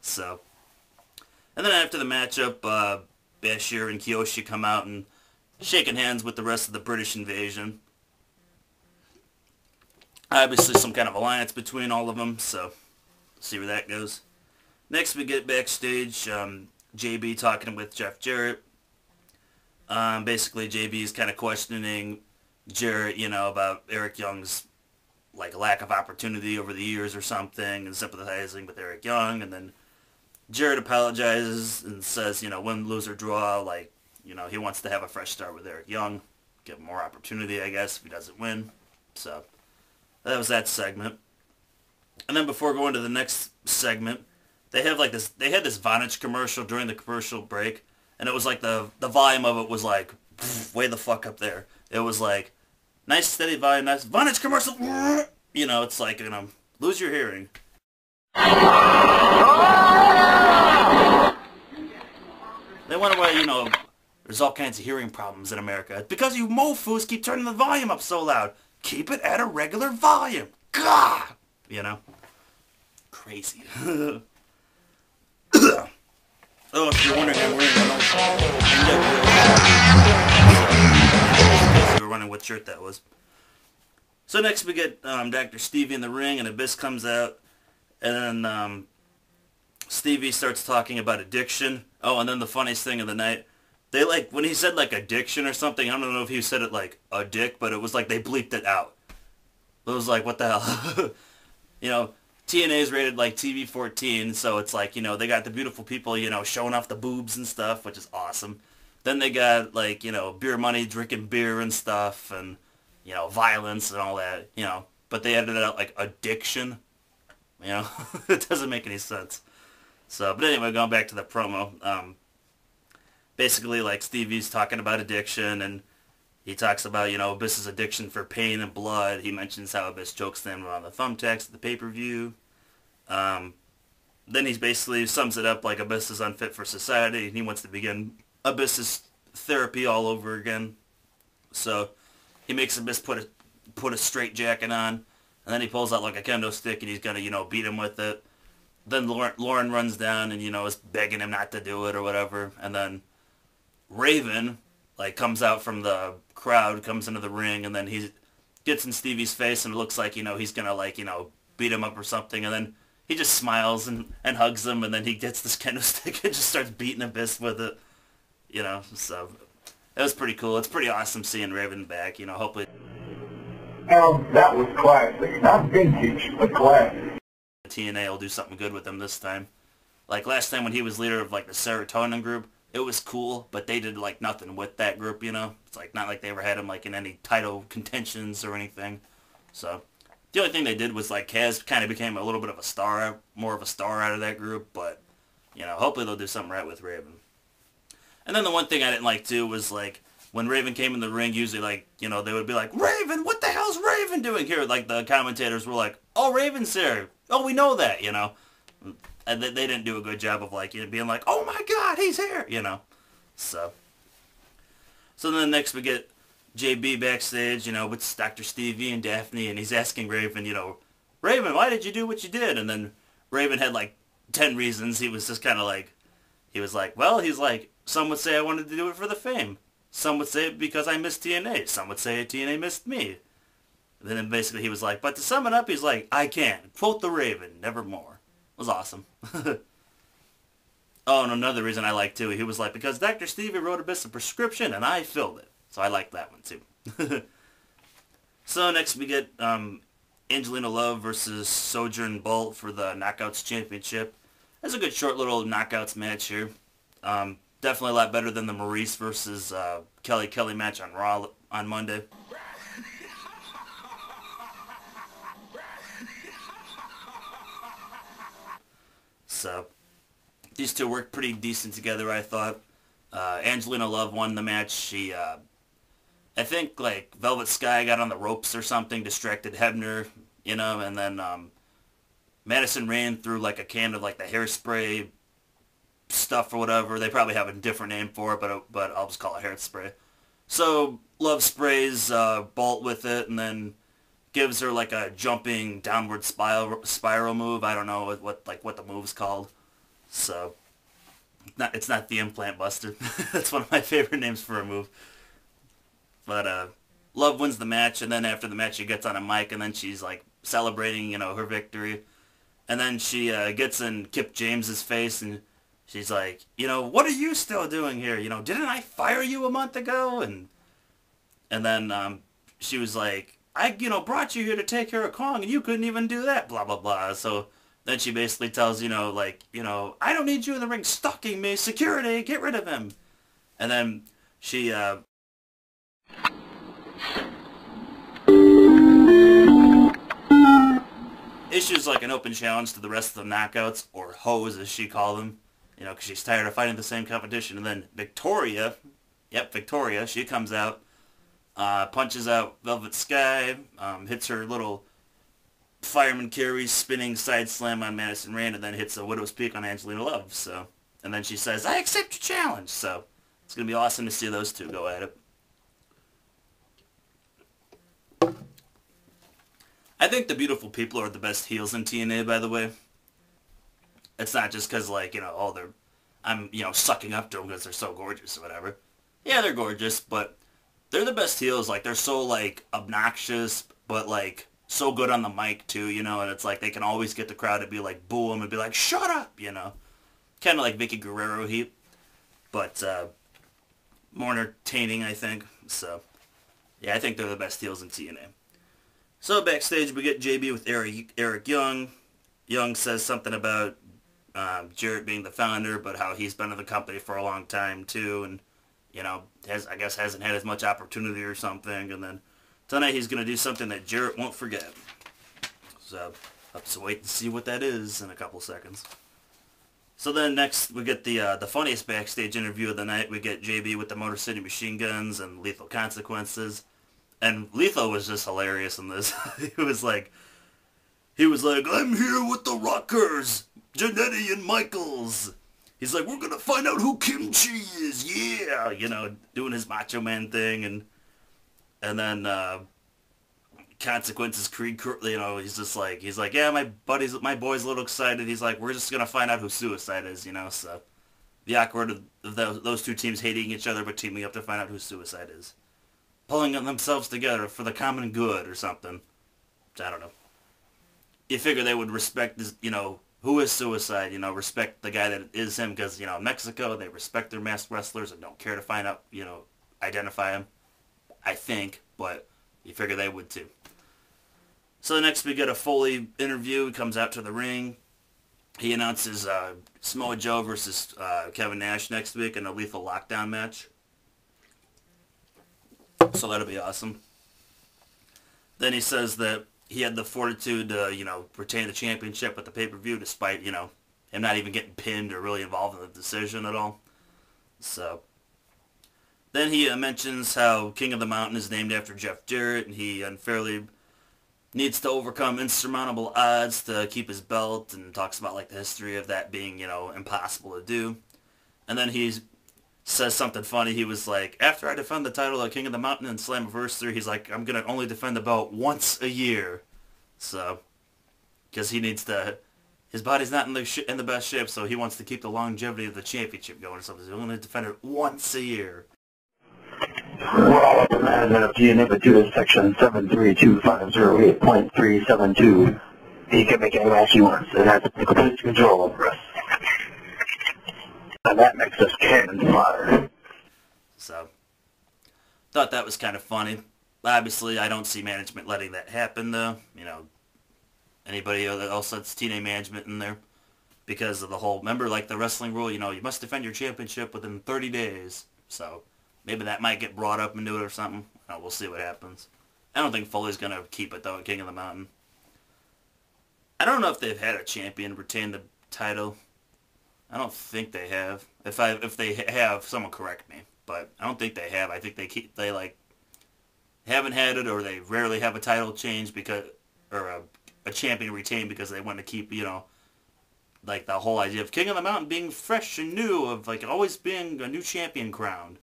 So, and then after the matchup, Bashir and Kiyoshi come out and shaking hands with the rest of the British invasion. Obviously some kind of alliance between all of them, so see where that goes. Next we get backstage, JB talking with Jeff Jarrett. Basically JB is kind of questioning Jarrett, about Eric Young's like lack of opportunity over the years or something, and sympathizing with Eric Young, and then Jarrett apologizes and says, win, lose, or draw, like, he wants to have a fresh start with Eric Young, give him more opportunity, I guess, if he doesn't win. So, that was that segment. And then before going to the next segment, they had this Vonage commercial during the commercial break, and it was like the volume of it was like, way the fuck up there. It was like, nice steady volume, nice Vonage commercial, it's like, lose your hearing. They wonder why, there's all kinds of hearing problems in America. It's because you mofos keep turning the volume up so loud. Keep it at a regular volume. God! Crazy. Oh, if you're wondering, I'm wearing if you were wondering what shirt that was. So next we get Dr. Stevie in the ring, and Abyss comes out, and then Stevie starts talking about addiction. Oh, and then the funniest thing of the night, they when he said addiction or something, I don't know if he said it like a dick, but it was like they bleeped it out. It was like, what the hell? TNA is rated like TV-14, so it's like, they got the beautiful people, showing off the boobs and stuff, which is awesome. Then they got beer money, drinking beer and stuff, and, violence and all that, but they edited out like addiction, it doesn't make any sense. So, but anyway, going back to the promo, basically, Stevie's talking about addiction, and he talks about, Abyss's addiction for pain and blood. He mentions how Abyss chokes them on the thumbtacks at the pay-per-view. Then he basically sums it up like Abyss is unfit for society, and he wants to begin Abyss's therapy all over again. So, he makes Abyss put a straight jacket on, and then he pulls out like a kendo stick, and he's gonna, beat him with it. Then Lauren runs down and, is begging him not to do it or whatever. And then Raven, comes out from the crowd, comes into the ring, and then he gets in Stevie's face, and it looks like, he's going to, beat him up or something. And then he just smiles and hugs him, and then he gets this kendo stick and just starts beating Abyss with it. So it was pretty cool. It's pretty awesome seeing Raven back, hopefully. That was classic. Not vintage, but classic. TNA will do something good with him this time. Like last time when he was leader of the Serotonin group, it was cool, but they did nothing with that group, It's not like they ever had him in any title contentions or anything. So the only thing they did was Kaz kind of became a little bit of a star, more of a star out of that group, but hopefully they'll do something right with Raven. And then the one thing I didn't like too was when Raven came in the ring, usually they would be like, Raven, what the hell's Raven doing here? The commentators were like, oh, Raven's here. Oh, we know that, And they didn't do a good job of being like, oh my God, he's here, So then next we get JB backstage, with Dr. Stevie and Daphne, and he's asking Raven, Raven, why did you do what you did? And then Raven had 10 reasons. He was just kind of some would say I wanted to do it for the fame. Some would say it because I missed TNA. Some would say TNA missed me. And then basically he was like, but to sum it up, he's like, I can. Quote the Raven, nevermore. It was awesome. Oh, and another reason I like too, he was like, because Dr. Stevie wrote Abyss a prescription and I filled it. So I like that one too. So next we get Angelina Love versus Sojourn Bolt for the Knockouts Championship. That's a good short little Knockouts match here. Definitely a lot better than the Maurice versus Kelly match on Raw on Monday. So these two worked pretty decent together, I thought. Angelina Love won the match. She, I think, Velvet Sky got on the ropes or something, distracted Hebner, and then Madison Rayne threw, a can of, the hairspray stuff or whatever. They probably have a different name for it, but I'll just call it hairspray. So Love sprays Bolt with it, and then gives her a jumping downward spiral move. I don't know what the move's called. So it's not the Implant Buster. That's one of my favorite names for a move. But Love wins the match, and then after the match she gets on a mic, and then she's like celebrating, her victory. And then she gets in Kip James's face, and she's like, what are you still doing here? Didn't I fire you a month ago? And then she was like, I, brought you here to take care of Kong, and you couldn't even do that, blah, blah, blah. So then she basically tells, I don't need you in the ring stalking me. Security, get rid of him. And then she issues like an open challenge to the rest of the knockouts, or hoes as she called them, because she's tired of fighting the same competition. And then Victoria, she comes out, punches out Velvet Sky, hits her little fireman carry spinning side slam on Madison Rand, and then hits a Widow's Peak on Angelina Love. So, and then she says, I accept your challenge. So it's going to be awesome to see those two go at it. I think the Beautiful People are the best heels in TNA, by the way. It's not just because, I'm, sucking up to them because they're so gorgeous or whatever. Yeah, they're gorgeous, but they're the best heels. Like, they're so, obnoxious, but, so good on the mic, too, and it's like they can always get the crowd to be like, boo them and be like, shut up, Kind of like Vicky Guerrero heat, but more entertaining, I think. So, yeah, I think they're the best heels in TNA. So backstage, we get JB with Eric Young. Young says something about Jarrett being the founder, but how he's been in the company for a long time too, and hasn't had as much opportunity or something. And then tonight he's gonna do something that Jarrett won't forget. So let's wait and see what that is in a couple seconds. So then next we get the funniest backstage interview of the night. We get JB with the Motor City Machine Guns and Lethal Consequences. And Lethal was just hilarious in this. he was like, I'm here with the Rockers, Jannetty and Michaels. He's like, we're going to find out who Kimchi is, yeah. Doing his Macho Man thing. And then Consequences Creed, he's like, yeah, my boy's a little excited. He's like, we're just going to find out who Suicide is, So the awkward of those two teams hating each other but teaming up to find out who Suicide is. Pulling themselves together for the common good or something. I don't know. You figure they would respect this, who is Suicide, respect the guy that is him because, Mexico, they respect their masked wrestlers and don't care to find out, identify him. I think, but you figure they would too. So next we get a Foley interview. He comes out to the ring. He announces Samoa Joe versus Kevin Nash next week in a Lethal Lockdown match. So that'll be awesome. Then he says that he had the fortitude to, retain the championship at the pay-per-view despite, him not even getting pinned or really involved in the decision at all. So then he mentions how King of the Mountain is named after Jeff Jarrett, and he unfairly needs to overcome insurmountable odds to keep his belt, and talks about, the history of that being, impossible to do. And then he says something funny. He was like, after I defend the title of King of the Mountain in Slammiversary, he's like, I'm going to only defend the belt once a year. So, because he needs to, his body's not in the best shape, so he wants to keep the longevity of the championship going or something. So he's only defend it once a year. We're all up in management of TNA, but due to section 7325008.372, he can make any match he wants and has complete control over us. And that makes us cannon fodder. So, thought that was kind of funny. Obviously, I don't see management letting that happen, though. Anybody else that's TNA management in there. Because of the whole, remember, the wrestling rule, you must defend your championship within 30 days. So, maybe that might get brought up into it or something. We'll see what happens. I don't think Foley's going to keep it, though, at King of the Mountain. I don't know if they've had a champion retain the title. I don't think they have. If they have, someone correct me. But I don't think they have. I think they haven't had it, or they rarely have a title change or a champion retained because they want to keep, the whole idea of King of the Mountain being fresh and new, of always being a new champion crowned.